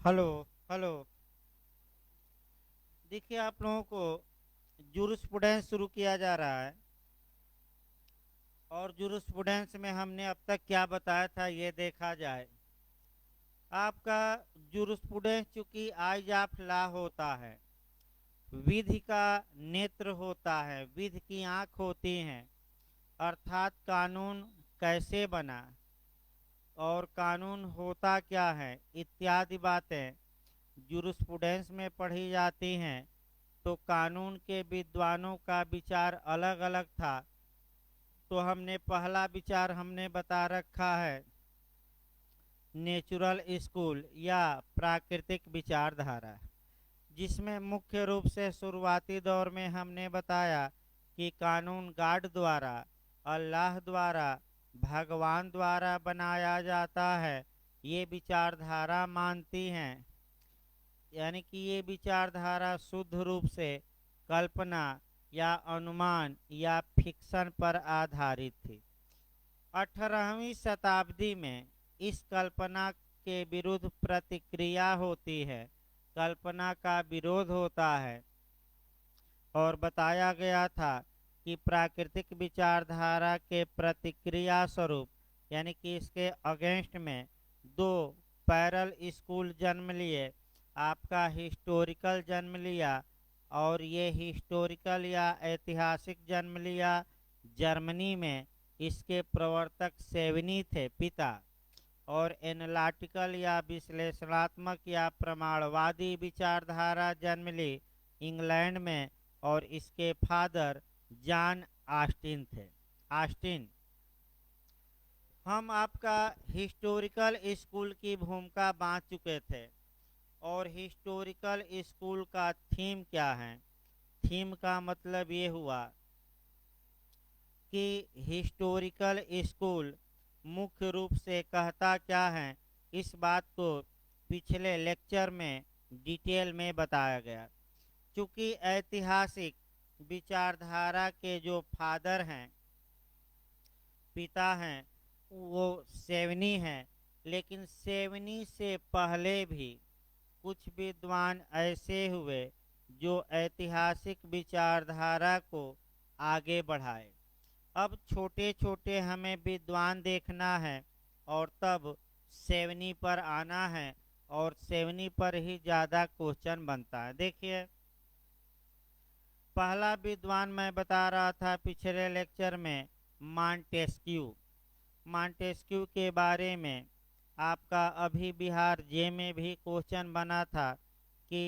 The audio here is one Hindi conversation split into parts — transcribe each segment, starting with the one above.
हेलो। हेलो। देखिए, आप लोगों को जूरिस्प्रूडेंस शुरू किया जा रहा है। और जूरिस्प्रूडेंस में हमने अब तक क्या बताया था ये देखा जाए। आपका जूरिस्प्रूडेंस चूंकि आइज ऑफ लॉ होता है, विधि का नेत्र होता है, विधि की आंख होती हैं। अर्थात कानून कैसे बना और कानून होता क्या है इत्यादि बातें जूरिस्प्रूडेंस में पढ़ी जाती हैं। तो कानून के विद्वानों का विचार अलग अलग था। तो हमने पहला विचार हमने बता रखा है नेचुरल स्कूल या प्राकृतिक विचारधारा, जिसमें मुख्य रूप से शुरुआती दौर में हमने बताया कि कानून गॉड द्वारा, अल्लाह द्वारा, भगवान द्वारा बनाया जाता है। ये विचारधारा मानती हैं, यानी कि ये विचारधारा शुद्ध रूप से कल्पना या अनुमान या फिक्शन पर आधारित थी। 18वीं शताब्दी में इस कल्पना के विरुद्ध प्रतिक्रिया होती है, कल्पना का विरोध होता है। और बताया गया था कि प्राकृतिक विचारधारा के प्रतिक्रिया स्वरूप, यानी कि इसके अगेंस्ट में दो पैरल स्कूल जन्म लिए। आपका हिस्टोरिकल जन्म लिया, और ये हिस्टोरिकल या ऐतिहासिक जन्म लिया जर्मनी में। इसके प्रवर्तक सेवनी थे, पिता। और एनालिटिकल या विश्लेषणात्मक या प्रमाणवादी विचारधारा जन्म ली इंग्लैंड में, और इसके फादर जॉन ऑस्टिन थे। ऑस्टिन। हम आपका हिस्टोरिकल स्कूल की भूमिका बांध चुके थे। और हिस्टोरिकल स्कूल का थीम क्या है? थीम का मतलब ये हुआ कि हिस्टोरिकल स्कूल मुख्य रूप से कहता क्या है, इस बात को पिछले लेक्चर में डिटेल में बताया गया। चूंकि ऐतिहासिक विचारधारा के जो फादर हैं, पिता हैं, वो सेवनी हैं। लेकिन सेवनी से पहले भी कुछ विद्वान ऐसे हुए जो ऐतिहासिक विचारधारा को आगे बढ़ाए। अब छोटे छोटे हमें विद्वान देखना है, और तब सेवनी पर आना है। और सेवनी पर ही ज़्यादा क्वेश्चन बनता है। देखिए, पहला विद्वान मैं बता रहा था पिछले लेक्चर में, मॉन्टेस्क्यू। मॉन्टेस्क्यू के बारे में आपका अभी बिहार जे में भी क्वेश्चन बना था कि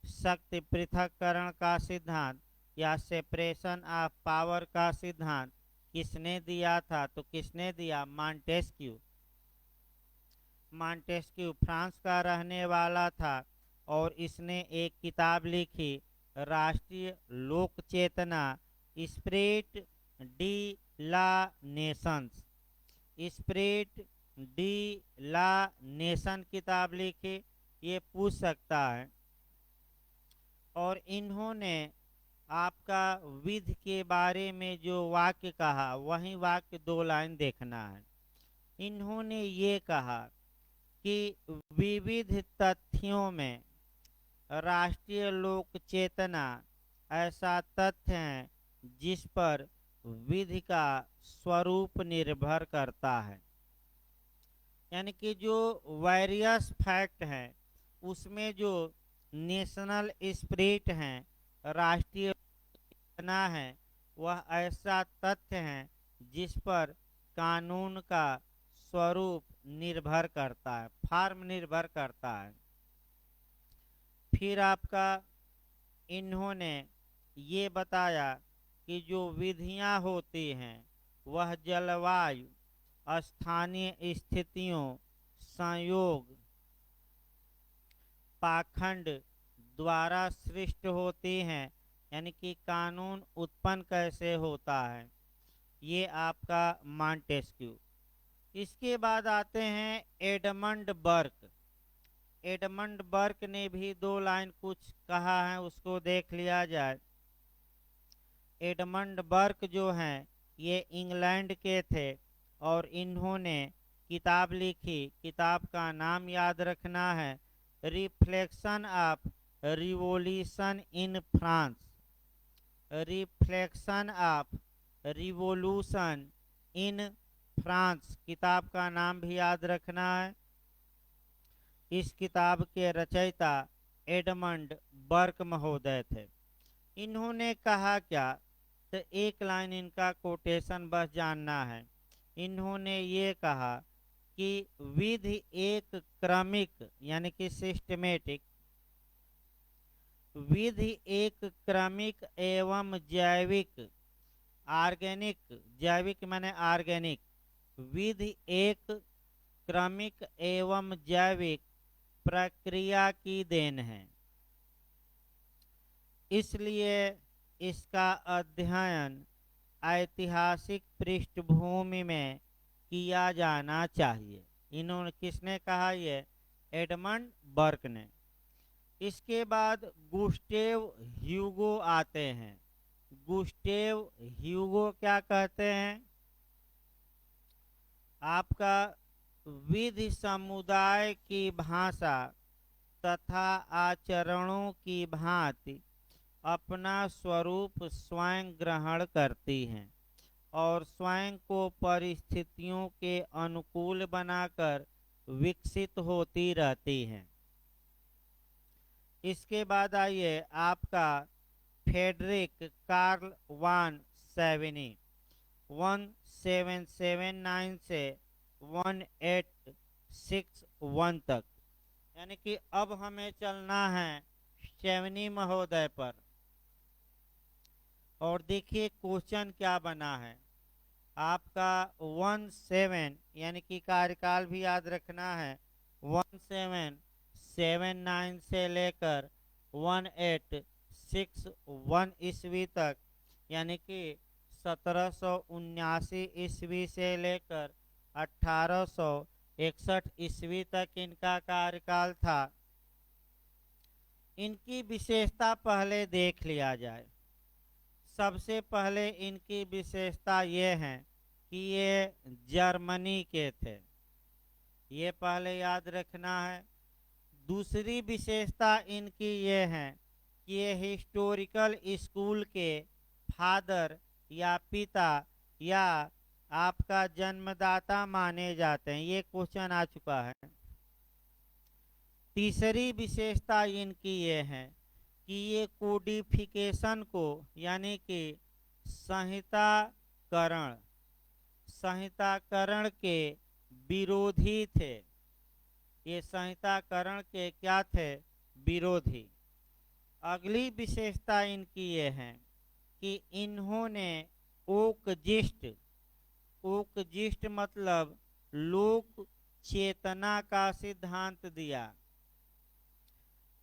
शक्ति पृथक्करण का सिद्धांत या सेपरेशन ऑफ पावर का सिद्धांत किसने दिया था? तो किसने दिया? मॉन्टेस्क्यू। मॉन्टेस्क्यू फ्रांस का रहने वाला था, और इसने एक किताब लिखी, राष्ट्रीय लोक चेतना, स्पिरिट डी ला नेशंस। स्पिरिट डी ला नेशन किताब लिखी। ये पूछ सकता है। और इन्होंने आपका विधि के बारे में जो वाक्य कहा, वही वाक्य दो लाइन देखना है। इन्होंने ये कहा कि विविध तथ्यों में राष्ट्रीय लोक चेतना ऐसा तथ्य है जिस पर विधि का स्वरूप निर्भर करता है। यानी कि जो वेरियस फैक्ट हैं, उसमें जो नेशनल स्पिरिट हैं, राष्ट्रीय चेतना है, वह ऐसा तथ्य है जिस पर कानून का स्वरूप निर्भर करता है, फॉर्म निर्भर करता है। फिर आपका इन्होंने ये बताया कि जो विधियां होती हैं वह जलवायु, स्थानीय स्थितियों, संयोग, पाखंड द्वारा सृष्ट होती हैं। यानी कि कानून उत्पन्न कैसे होता है, ये आपका मॉन्टेस्क्यू। इसके बाद आते हैं एडमंड बर्क। एडमंड बर्क ने भी दो लाइन कुछ कहा है, उसको देख लिया जाए। एडमंड बर्क जो हैं, ये इंग्लैंड के थे, और इन्होंने किताब लिखी। किताब का नाम याद रखना है, reflection of revolution in France, reflection of revolution in France किताब का नाम भी याद रखना है। इस किताब के रचयिता एडमंड बर्क महोदय थे। इन्होंने कहा क्या, तो एक लाइन इनका कोटेशन बस जानना है। इन्होंने ये कहा कि विधि एक क्रमिक यानी कि सिस्टमेटिक, विधि एक क्रमिक एवं जैविक, ऑर्गेनिक, जैविक माने ऑर्गेनिक, विधि एक क्रमिक एवं जैविक प्रक्रिया की देन है। इसलिए इसका अध्ययन ऐतिहासिक पृष्ठभूमि में किया जाना चाहिए। इन्होंने किसने कहा, ये एडमंड बर्क ने। इसके बाद गुस्टेव ह्यूगो आते हैं। गुस्टेव ह्यूगो क्या कहते हैं, आपका विधि समुदाय की भाषा तथा आचरणों की भांति अपना स्वरूप स्वयं ग्रहण करती हैं और स्वयं को परिस्थितियों के अनुकूल बनाकर विकसित होती रहती हैं। इसके बाद आइए आपका फेडरिक कार्ल वान सेवेनी 1779 से 1861 तक, यानी कि अब हमें चलना है सेवेनी महोदय पर। और देखिए क्वेश्चन क्या बना है आपका 17 यानी कि कार्यकाल भी याद रखना है। 1779 से लेकर 1861 ईस्वी तक, यानी कि 1779 ईस्वी से लेकर 1861 ईस्वी तक इनका कार्यकाल था। इनकी विशेषता पहले देख लिया जाए। सबसे पहले इनकी विशेषता ये है कि ये जर्मनी के थे, ये पहले याद रखना है। दूसरी विशेषता इनकी ये है कि ये हिस्टोरिकल स्कूल के फादर या पिता या आपका जन्मदाता माने जाते हैं। ये क्वेश्चन आ चुका है। तीसरी विशेषता इनकी ये है कि ये कोडिफिकेशन को यानी कि संहिताकरण के विरोधी थे। ये संहिताकरण के क्या थे, विरोधी। अगली विशेषता इनकी ये है कि इन्होंने ओकजिस्ट मतलब लोक चेतना का सिद्धांत दिया।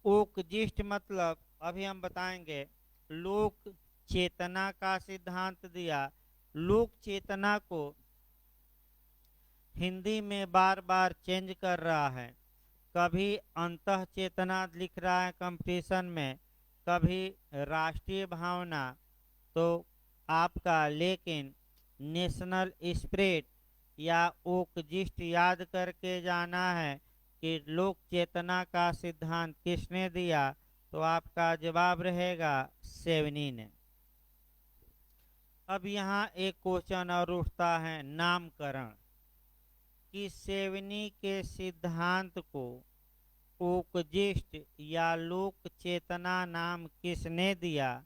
ओकजिस्ट मतलब अभी हम बताएंगे, लोक चेतना का सिद्धांत दिया। लोक चेतना को हिंदी में बार बार चेंज कर रहा है। कभी अंतः चेतना लिख रहा है कंपटीशन में, कभी राष्ट्रीय भावना, तो आपका लेकिन नेशनल स्पिरिट या ओकजिस्ट याद करके जाना है कि लोक चेतना का सिद्धांत किसने दिया, तो आपका जवाब रहेगा सेवेनी ने। अब यहाँ एक क्वेश्चन और उठता है नामकरण, कि सेवेनी के सिद्धांत को ओकजिस्ट या लोक चेतना नाम किसने दिया,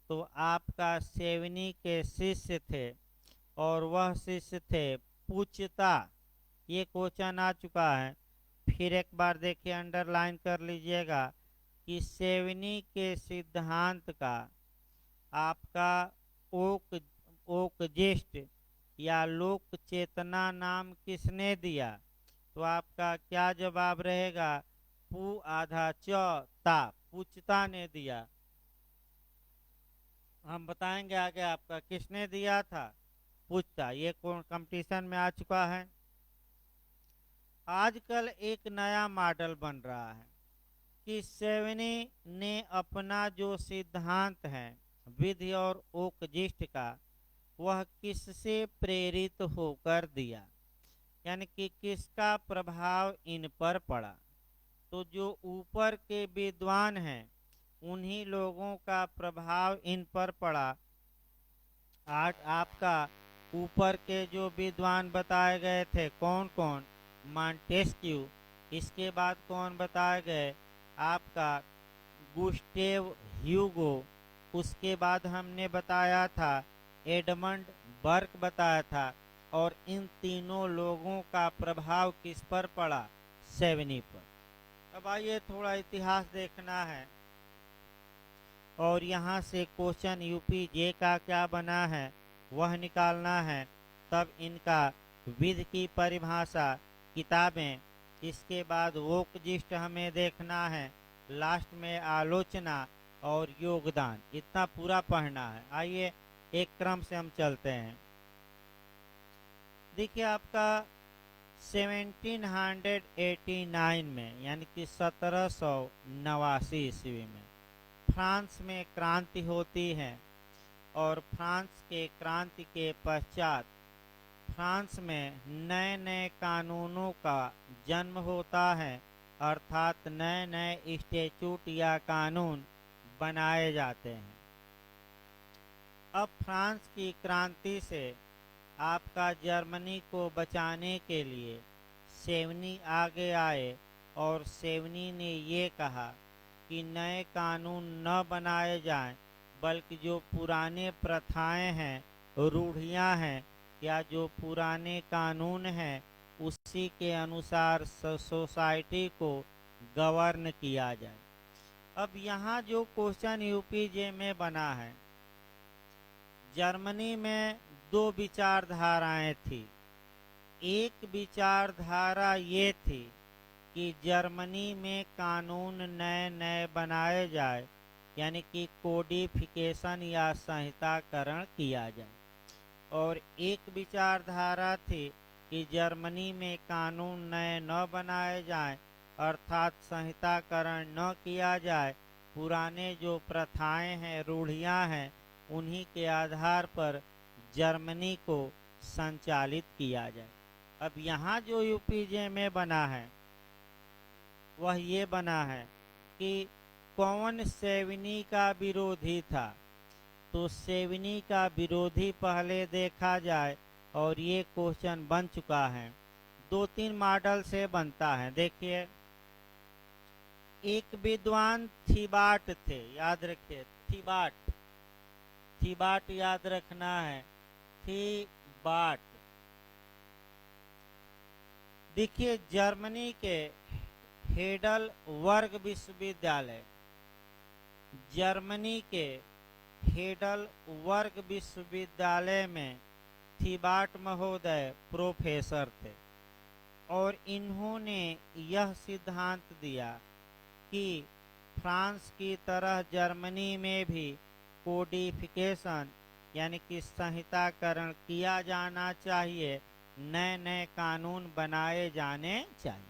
तो आपका सेवेनी के शिष्य थे और वह शिष्य थे पुचता। ये क्वेश्चन आ चुका है। फिर एक बार देखिए, अंडरलाइन कर लीजिएगा कि सेवेनी के सिद्धांत का आपका ओकजिस्ट या लोक चेतना नाम किसने दिया, तो आपका क्या जवाब रहेगा, पु आधा च ता, पुचता ने दिया। हम बताएंगे आगे आपका किसने दिया था, पुचता। ये कंपटीशन में आ चुका है। आजकल एक नया मॉडल बन रहा है कि सेवेनी ने अपना जो सिद्धांत है विधि और ओकजिस्ट का, वह किससे प्रेरित होकर दिया, यानी कि किसका प्रभाव इन पर पड़ा। तो जो ऊपर के विद्वान हैं उन्हीं लोगों का प्रभाव इन पर पड़ा। आज आपका ऊपर के जो विद्वान बताए गए थे कौन कौन, मॉन्टेस्क्यू। इसके बाद कौन बताए गए, आपका गुस्टेव ह्यूगो। उसके बाद हमने बताया था एडमंड बर्क बताया था। और इन तीनों लोगों का प्रभाव किस पर पड़ा, सेवनी पर। अब आइए थोड़ा इतिहास देखना है और यहाँ से क्वेश्चन यूपी जे का क्या बना है वह निकालना है। तब इनका विधि की परिभाषा, किताबें, इसके बाद वोकजिस्ट हमें देखना है, लास्ट में आलोचना और योगदान, इतना पूरा पढ़ना है। आइए एक क्रम से हम चलते हैं। देखिए आपका 1789 में यानी कि 1789 ईस्वी में फ्रांस में क्रांति होती है। और फ्रांस के क्रांति के पश्चात फ्रांस में नए नए कानूनों का जन्म होता है, अर्थात नए नए स्टैट्यूट या कानून बनाए जाते हैं। अब फ्रांस की क्रांति से आपका जर्मनी को बचाने के लिए सेवनी आगे आए और सेवनी ने ये कहा कि नए कानून न बनाए जाएं, बल्कि जो पुराने प्रथाएं हैं, रूढ़ियां हैं या जो पुराने कानून हैं उसी के अनुसार सोसाइटी को गवर्न किया जाए। अब यहाँ जो क्वेश्चन यूपीजे में बना है, जर्मनी में दो विचारधाराएं थी। एक विचारधारा ये थी कि जर्मनी में कानून नए नए बनाए जाए, यानी कि कोडिफिकेशन या संहिताकरण किया जाए। और एक विचारधारा थी कि जर्मनी में कानून नए न बनाए जाएं, अर्थात संहिताकरण न किया जाए, पुराने जो प्रथाएं हैं, रूढ़ियां हैं, उन्हीं के आधार पर जर्मनी को संचालित किया जाए। अब यहाँ जो यूपीजे में बना है वह ये बना है कि कौन सेवनी का विरोधी था। तो सेवनी का विरोधी पहले देखा जाए और ये क्वेश्चन बन चुका है। दो तीन मॉडल से बनता है। देखिए, एक विद्वान थीबाट थे, याद रखिए थीबाट, थीबाट याद रखना है, थीबाट। देखिए जर्मनी के हेडल वर्ग विश्वविद्यालय, जर्मनी के हेडल वर्ग विश्वविद्यालय में थीबाट महोदय प्रोफेसर थे और इन्होंने यह सिद्धांत दिया कि फ्रांस की तरह जर्मनी में भी कोडिफिकेशन यानी कि संहिताकरण किया जाना चाहिए, नए नए कानून बनाए जाने चाहिए।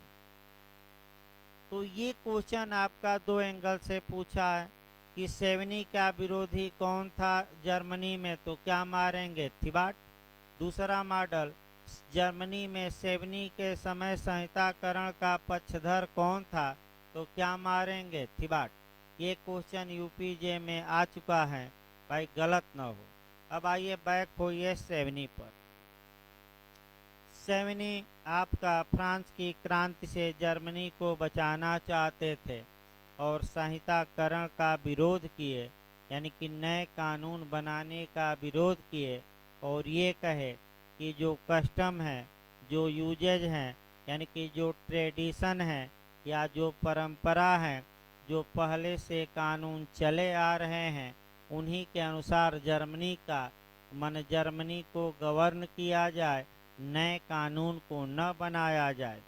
तो ये क्वेश्चन आपका दो एंगल से पूछा है कि सेवनी का विरोधी कौन था जर्मनी में, तो क्या मारेंगे, थीबाट। दूसरा मॉडल, जर्मनी में सेवनी के समय संहिताकरण का पक्षधर कौन था, तो क्या मारेंगे, थीबाट। ये क्वेश्चन यूपीजे में आ चुका है, भाई गलत ना हो। अब आइए बैक होइए सेवनी पर। सेवनी आपका फ्रांस की क्रांति से जर्मनी को बचाना चाहते थे और संहिताकरण का विरोध किए, यानी कि नए कानून बनाने का विरोध किए और ये कहे कि जो कस्टम है, जो यूजेज हैं, यानी कि जो ट्रेडिशन है या जो परंपरा है, जो पहले से कानून चले आ रहे हैं, उन्हीं के अनुसार जर्मनी का जर्मनी को गवर्न किया जाए, नए कानून को न बनाया जाए।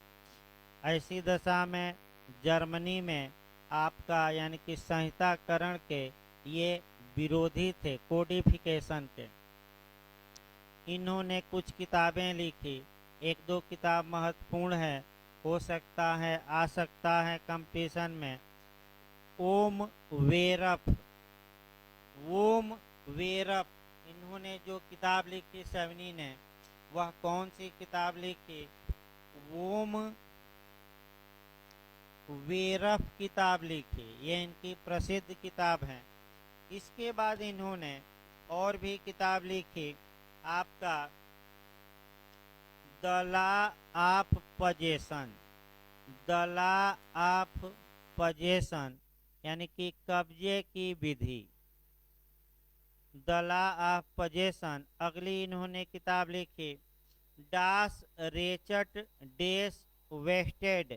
ऐसी दशा में जर्मनी में आपका यानी कि संहिताकरण के ये विरोधी थे, कोडिफिकेशन के। इन्होंने कुछ किताबें लिखी, एक दो किताब महत्वपूर्ण है, हो सकता है आ सकता है कंपटीशन में। ओम वेरफ, ओम वेरफ, इन्होंने जो किताब लिखी सेवनी ने, वह कौन सी किताब लिखी, ओम वेरफ किताब लिखी, ये इनकी प्रसिद्ध किताब है। इसके बाद इन्होंने और भी किताब लिखी, आपका the law of possession, the law of possession यानी कि कब्जे की विधि, द लॉ ऑफ पजेशन। अगली इन्होंने किताब लिखी डास रेचट डेस वेस्टेड,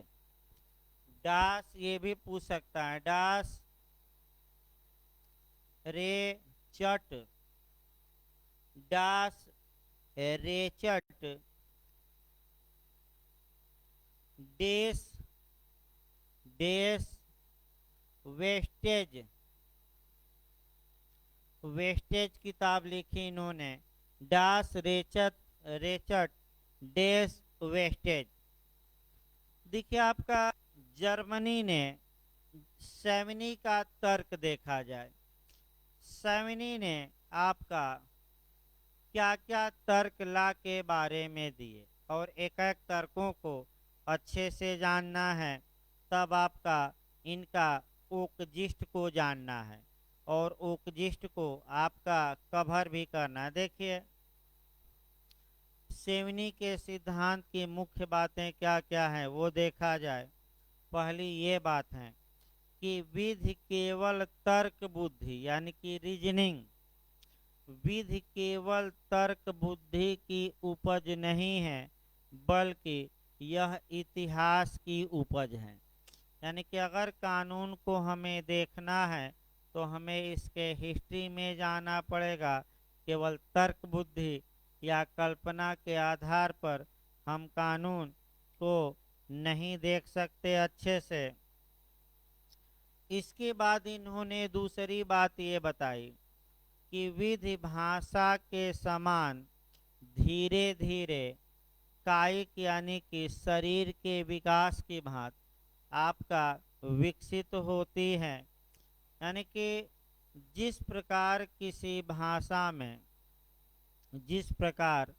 डास ये भी पूछ सकता है, डास रेचट, डास रेचट डेस डेस वेस्टेज, वेस्टेज किताब लिखी इन्होंने, डास रेचट डेस वेस्टेज। देखिए आपका जर्मनी ने सेवनी का तर्क देखा जाए, सेवनी ने आपका क्या क्या तर्क ला के बारे में दिए, और एक एक तर्कों को अच्छे से जानना है, तब आपका इनका उपजिष्ट को जानना है, और उपजिष्ट को आपका कवर भी करना है। देखिए सेवनी के सिद्धांत की मुख्य बातें क्या क्या हैं वो देखा जाए। पहली ये बात है कि विधि केवल तर्क बुद्धि यानी कि रीजनिंग, विधि केवल तर्क बुद्धि की उपज नहीं है, बल्कि यह इतिहास की उपज है। यानी कि अगर कानून को हमें देखना है तो हमें इसके हिस्ट्री में जाना पड़ेगा। केवल तर्क बुद्धि या कल्पना के आधार पर हम कानून को नहीं देख सकते अच्छे से। इसके बाद इन्होंने दूसरी बात ये बताई कि विधि भाषा के समान धीरे धीरे कायिक यानी कि शरीर के विकास की भांति आपका विकसित होती है। यानी कि जिस प्रकार किसी भाषा में, जिस प्रकार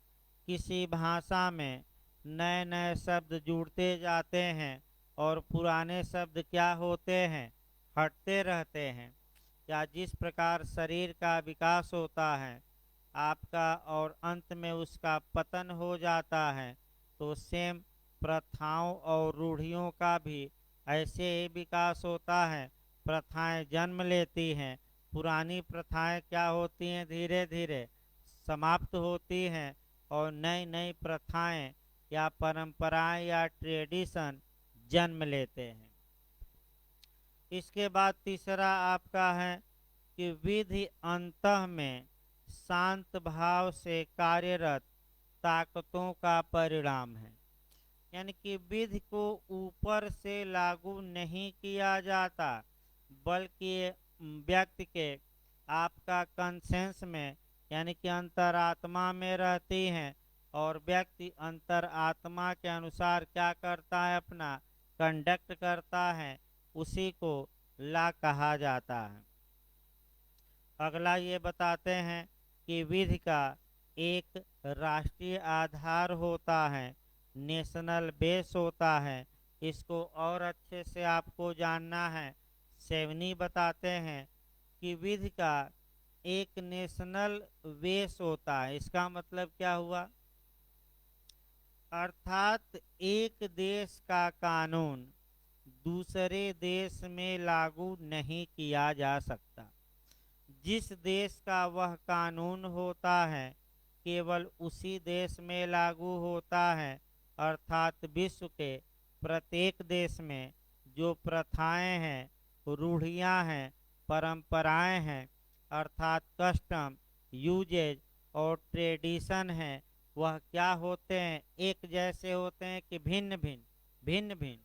किसी भाषा में नए नए शब्द जुड़ते जाते हैं और पुराने शब्द क्या होते हैं, हटते रहते हैं, या जिस प्रकार शरीर का विकास होता है आपका और अंत में उसका पतन हो जाता है, तो सेम प्रथाओं और रूढ़ियों का भी ऐसे ही विकास होता है। प्रथाएं जन्म लेती हैं, पुरानी प्रथाएं क्या होती हैं, धीरे धीरे समाप्त होती हैं, और नई नई प्रथाएं या परंपराएं या ट्रेडिशन जन्म लेते हैं। इसके बाद तीसरा आपका है कि विधि अंतः में शांत भाव से कार्यरत ताकतों का परिणाम है। यानी कि विधि को ऊपर से लागू नहीं किया जाता, बल्कि व्यक्ति के आपका कंसेंस में यानी कि अंतरात्मा में रहती हैं, और व्यक्ति अंतरात्मा के अनुसार क्या करता है, अपना कंडक्ट करता है, उसी को ला कहा जाता है। अगला ये बताते हैं कि विधि का एक राष्ट्रीय आधार होता है, नेशनल बेस होता है। इसको और अच्छे से आपको जानना है। सेवनी बताते हैं कि विधि का एक नेशनल बेस होता है। इसका मतलब क्या हुआ, अर्थात एक देश का कानून दूसरे देश में लागू नहीं किया जा सकता। जिस देश का वह कानून होता है केवल उसी देश में लागू होता है, अर्थात विश्व के प्रत्येक देश में जो प्रथाएं हैं, रूढ़ियां हैं, परंपराएं हैं, अर्थात कस्टम, यूजेज और ट्रेडिशन हैं, वह क्या होते हैं, एक जैसे होते हैं कि भिन्न भिन्न, भिन्न भिन्न,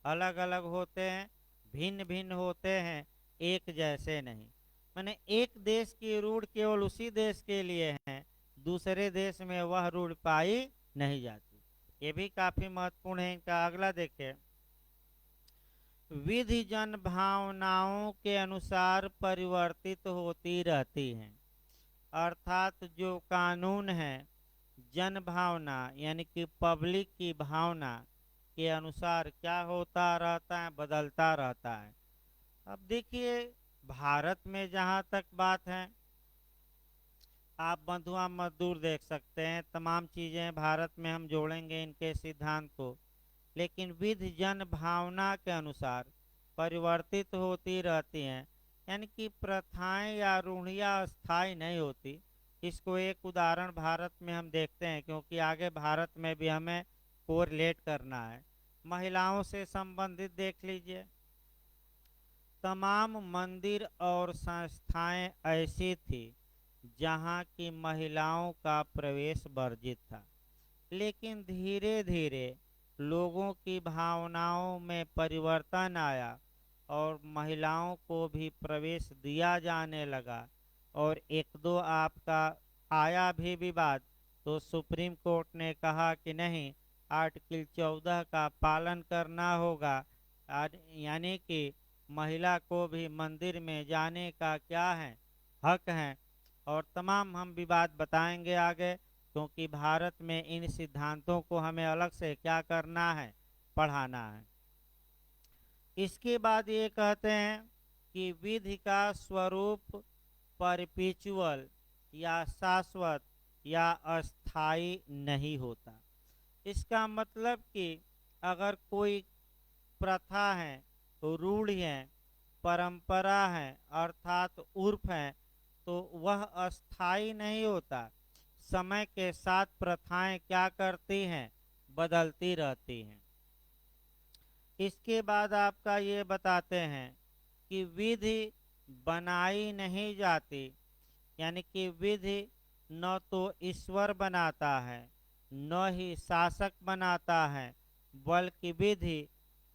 अलग अलग होते हैं, भिन्न भिन्न होते हैं, एक जैसे नहीं। माने एक देश की रूढ़ केवल उसी देश के लिए है, दूसरे देश में वह रूढ़ पाई नहीं जाती। ये भी काफी महत्वपूर्ण है। इनका अगला देखें, विधि जन भावनाओं के अनुसार परिवर्तित होती रहती हैं। अर्थात जो कानून है जन भावना यानी कि पब्लिक की भावना के अनुसार क्या होता रहता है, बदलता रहता है। अब देखिए, भारत में जहाँ तक बात है, आप बंधुआ मजदूर देख सकते हैं, तमाम चीज़ें भारत में हम जोड़ेंगे इनके सिद्धांत को, लेकिन विधि जन भावना के अनुसार परिवर्तित होती रहती हैं। यानी कि प्रथाएं या रूढ़ियाँ स्थायी नहीं होती। इसको एक उदाहरण भारत में हम देखते हैं, क्योंकि आगे भारत में भी हमें कोरिलेट करना है। महिलाओं से संबंधित देख लीजिए, तमाम मंदिर और संस्थाएं ऐसी थी जहां की महिलाओं का प्रवेश वर्जित था, लेकिन धीरे धीरे लोगों की भावनाओं में परिवर्तन आया और महिलाओं को भी प्रवेश दिया जाने लगा। और एक दो आपका आया भी विवाद, तो सुप्रीम कोर्ट ने कहा कि नहीं, आर्टिकल 14 का पालन करना होगा, यानी कि महिला को भी मंदिर में जाने का क्या है, हक है। और तमाम हम विवाद बताएंगे आगे, क्योंकि भारत में इन सिद्धांतों को हमें अलग से क्या करना है, पढ़ाना है। इसके बाद ये कहते हैं कि विधि का स्वरूप परपेचुअल या शाश्वत या अस्थाई नहीं होता। इसका मतलब कि अगर कोई प्रथा है, रूढ़ है, परंपरा है, अर्थात उर्फ है, तो वह अस्थाई नहीं होता। समय के साथ प्रथाएं क्या करती हैं, बदलती रहती हैं। इसके बाद आपका ये बताते हैं कि विधि बनाई नहीं जाती, यानी कि विधि न तो ईश्वर बनाता है, न ही शासक बनाता है, बल्कि विधि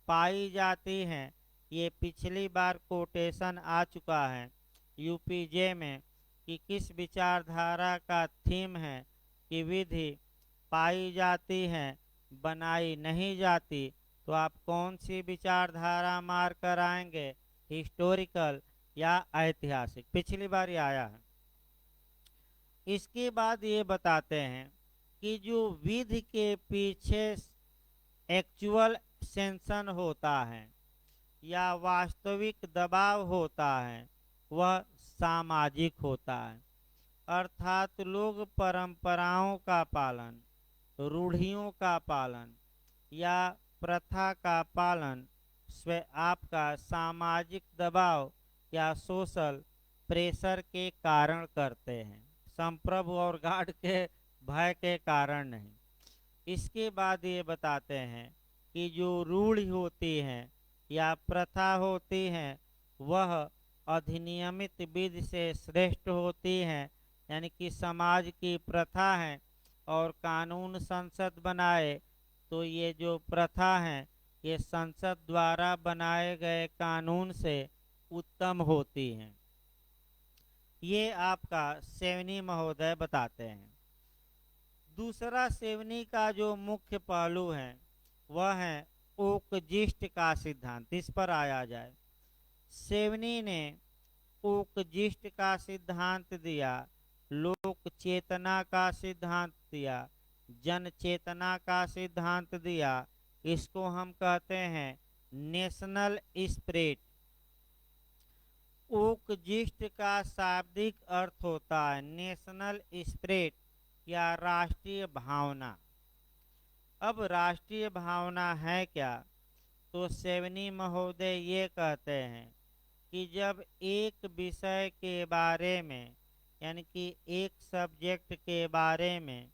पाई जाती है। ये पिछली बार कोटेशन आ चुका है यूपीजे में कि किस विचारधारा का थीम है कि विधि पाई जाती है, बनाई नहीं जाती। तो आप कौन सी विचारधारा मार कर आएंगे, हिस्टोरिकल या ऐतिहासिक? पिछली बार ये आया है। इसके बाद ये बताते हैं कि जो विधि के पीछे एक्चुअल सेंसन होता है या वास्तविक दबाव होता है, वह सामाजिक होता है। अर्थात लोग परंपराओं का पालन, रूढ़ियों का पालन या प्रथा का पालन स्व आपका सामाजिक दबाव या सोशल प्रेशर के कारण करते हैं, संप्रभु और गार्ड के भय के कारण नहीं। इसके बाद ये बताते हैं कि जो रूढ़ होती हैं या प्रथा होती हैं, वह अधिनियमित विधि से श्रेष्ठ होती हैं। यानी कि समाज की प्रथा है और कानून संसद बनाए, तो ये जो प्रथा है ये संसद द्वारा बनाए गए कानून से उत्तम होती हैं। ये आपका सेवनी महोदय बताते हैं। दूसरा सेवनी का जो मुख्य पहलू है वह है ओकजिष्ट का सिद्धांत। इस पर आया जाए। सेवनी ने ओकजिष्ट का सिद्धांत दिया, लोक चेतना का सिद्धांत दिया, जन चेतना का सिद्धांत दिया। इसको हम कहते हैं नेशनल स्पिरिट। ओकजिष्ट का शाब्दिक अर्थ होता है नेशनल स्पिरिट या राष्ट्रीय भावना। अब राष्ट्रीय भावना है क्या? तो सेवनी महोदय ये कहते हैं कि जब एक विषय के बारे में, यानी कि एक सब्जेक्ट के बारे में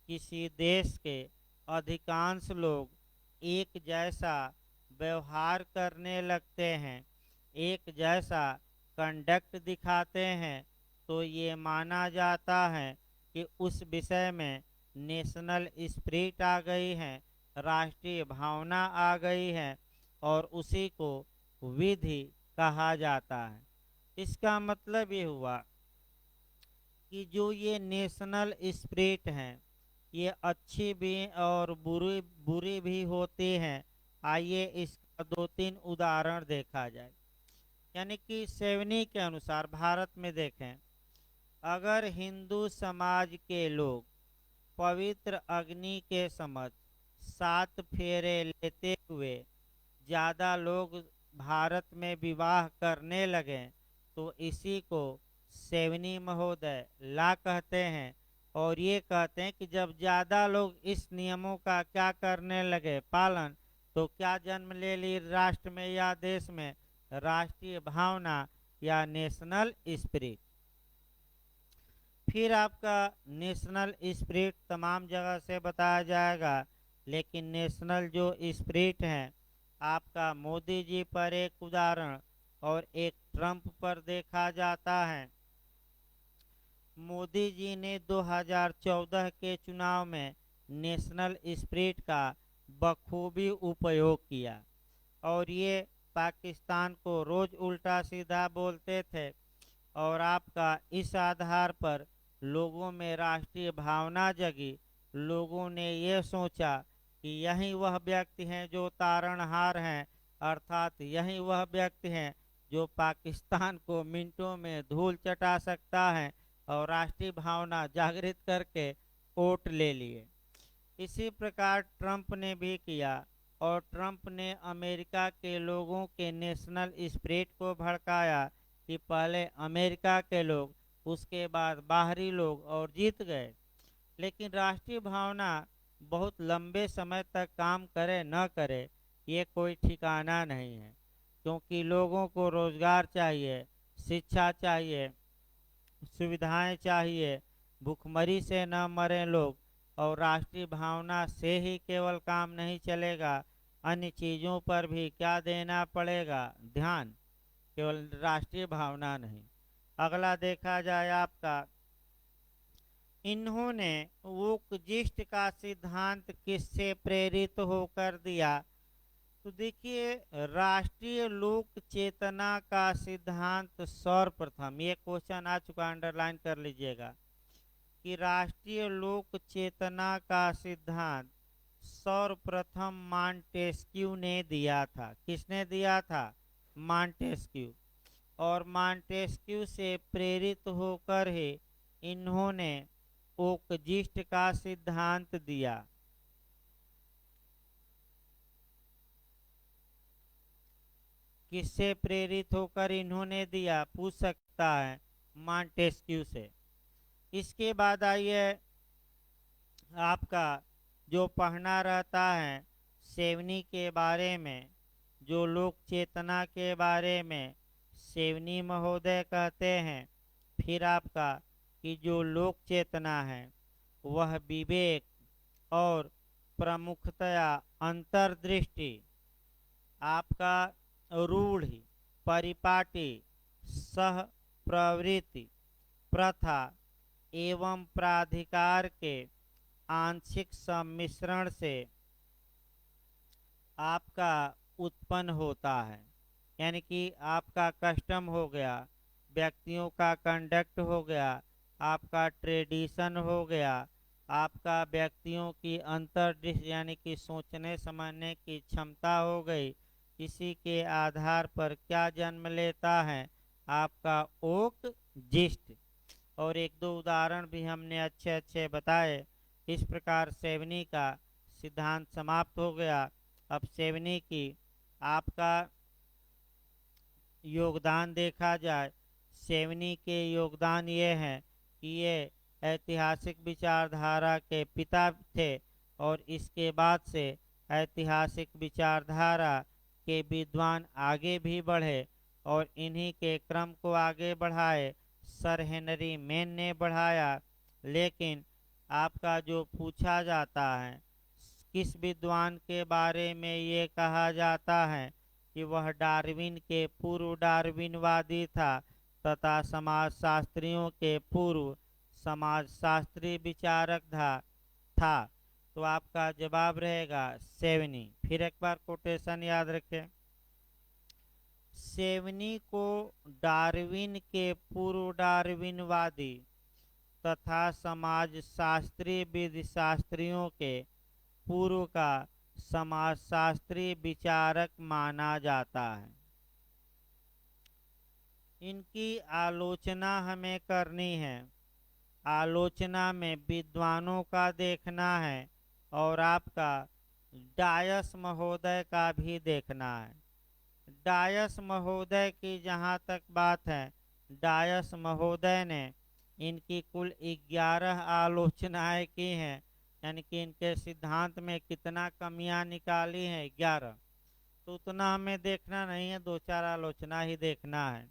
किसी देश के अधिकांश लोग एक जैसा व्यवहार करने लगते हैं, एक जैसा कंडक्ट दिखाते हैं, तो ये माना जाता है कि उस विषय में नेशनल स्पिरिट आ गई है, राष्ट्रीय भावना आ गई है, और उसी को विधि कहा जाता है। इसका मतलब ये हुआ कि जो ये नेशनल स्पिरिट हैं, ये अच्छी भी और बुरी बुरी भी होती हैं। आइए इसका दो तीन उदाहरण देखा जाए। यानी कि सेवनी के अनुसार भारत में देखें, अगर हिंदू समाज के लोग पवित्र अग्नि के समक्ष 7 फेरे लेते हुए ज़्यादा लोग भारत में विवाह करने लगे तो इसी को सेवनी महोदय ला कहते हैं। और ये कहते हैं कि जब ज़्यादा लोग इस नियमों का क्या करने लगे पालन, तो क्या जन्म ले ली राष्ट्र में या देश में राष्ट्रीय भावना या नेशनल स्पिरिट। फिर आपका नेशनल स्पिरिट तमाम जगह से बताया जाएगा, लेकिन नेशनल जो स्पिरिट है आपका मोदी जी पर एक उदाहरण और एक ट्रंप पर देखा जाता है। मोदी जी ने 2014 के चुनाव में नेशनल स्पिरिट का बखूबी उपयोग किया और ये पाकिस्तान को रोज उल्टा सीधा बोलते थे और आपका इस आधार पर लोगों में राष्ट्रीय भावना जगी। लोगों ने ये सोचा कि यही वह व्यक्ति हैं जो तारणहार हैं, अर्थात यही वह व्यक्ति हैं जो पाकिस्तान को मिनटों में धूल चटा सकता है, और राष्ट्रीय भावना जागृत करके वोट ले लिए। इसी प्रकार ट्रंप ने भी किया और ट्रंप ने अमेरिका के लोगों के नेशनल स्पिरिट को भड़काया कि पहले अमेरिका के लोग, उसके बाद बाहरी लोग, और जीत गए। लेकिन राष्ट्रीय भावना बहुत लंबे समय तक काम करे न करे ये कोई ठिकाना नहीं है, क्योंकि लोगों को रोजगार चाहिए, शिक्षा चाहिए, सुविधाएं चाहिए, भूखमरी से न मरें लोग। और राष्ट्रीय भावना से ही केवल काम नहीं चलेगा, अन्य चीज़ों पर भी क्या देना पड़ेगा ध्यान, केवल राष्ट्रीय भावना नहीं। अगला देखा जाए आपका, इन्होंने वोकजिस्ट का सिद्धांत किससे प्रेरित होकर दिया। तो देखिए, राष्ट्रीय लोक चेतना का सिद्धांत सर्वप्रथम, ये क्वेश्चन आ चुका, अंडरलाइन कर लीजिएगा कि राष्ट्रीय लोक चेतना का सिद्धांत सर्वप्रथम मॉन्टेस्क्यू ने दिया था। किसने दिया था? मॉन्टेस्क्यू। और मॉन्टेस्क्यू से प्रेरित होकर ही इन्होंने वोकजिस्ट का सिद्धांत दिया। किससे प्रेरित होकर इन्होंने दिया, पूछ सकता है, मॉन्टेस्क्यू से। इसके बाद आइए आपका जो पढ़ना रहता है सेवनी के बारे में, जो लोक चेतना के बारे में सेवनी महोदय कहते हैं। फिर आपका कि जो लोक चेतना है वह विवेक और प्रमुखतया अंतर्दृष्टि, आपका रूढ़ि, परिपाटी, सह प्रवृत्ति, प्रथा एवं प्राधिकार के आंशिक सम्मिश्रण से आपका उत्पन्न होता है। यानी कि आपका कस्टम हो गया, व्यक्तियों का कंडक्ट हो गया, आपका ट्रेडिशन हो गया, आपका व्यक्तियों की अंतर्दृष्टि यानी कि सोचने समझने की क्षमता हो गई। इसी के आधार पर क्या जन्म लेता है? आपका ओक जिस्ट। और एक दो उदाहरण भी हमने अच्छे अच्छे बताए। इस प्रकार सेवनी का सिद्धांत समाप्त हो गया। अब सेवनी की आपका योगदान देखा जाए, सेवनी के योगदान ये हैं कि ये ऐतिहासिक विचारधारा के पिता थे और इसके बाद से ऐतिहासिक विचारधारा के विद्वान आगे भी बढ़े और इन्हीं के क्रम को आगे बढ़ाए सर हेनरी मेन ने बढ़ाया। लेकिन आपका जो पूछा जाता है किस विद्वान के बारे में ये कहा जाता है कि वह डार्विन के पूर्व डार्विनवादी था तथा समाजशास्त्रियों के पूर्व समाजशास्त्री विचारक था, तो आपका जवाब रहेगा सेवनी। फिर एक बार कोटेशन याद रखें, सेवनी को डार्विन के पूर्व डार्विनवादी तथा समाजशास्त्री विधिशास्त्रियों के पूर्व का समाजशास्त्री विचारक माना जाता है। इनकी आलोचना हमें करनी है। आलोचना में विद्वानों का देखना है और आपका डायस महोदय का भी देखना है। डायस महोदय की जहाँ तक बात है, डायस महोदय ने इनकी कुल 11 आलोचनाएं की हैं, यानी कि इनके सिद्धांत में कितना कमियां निकाली हैं, 11। तो उतना हमें देखना नहीं है, दो चार आलोचना ही देखना है।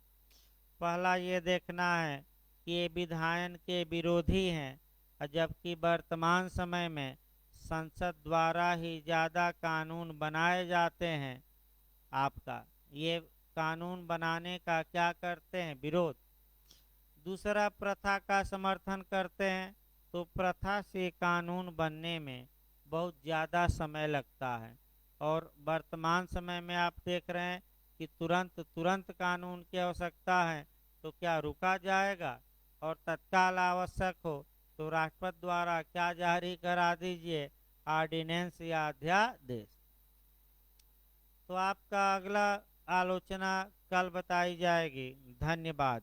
पहला ये देखना है कि ये विधायन के विरोधी हैं, और जबकि वर्तमान समय में संसद द्वारा ही ज़्यादा कानून बनाए जाते हैं। आपका ये कानून बनाने का क्या करते हैं, विरोध। दूसरा, प्रथा का समर्थन करते हैं, तो प्रथा से कानून बनने में बहुत ज़्यादा समय लगता है, और वर्तमान समय में आप देख रहे हैं कि तुरंत तुरंत कानून की आवश्यकता है, तो क्या रुका जाएगा। और तत्काल आवश्यक हो तो राष्ट्रपति द्वारा क्या जारी करा दीजिए, ऑर्डिनेंस या अध्यादेश। तो आपका अगला आलोचना कल बताई जाएगी। धन्यवाद।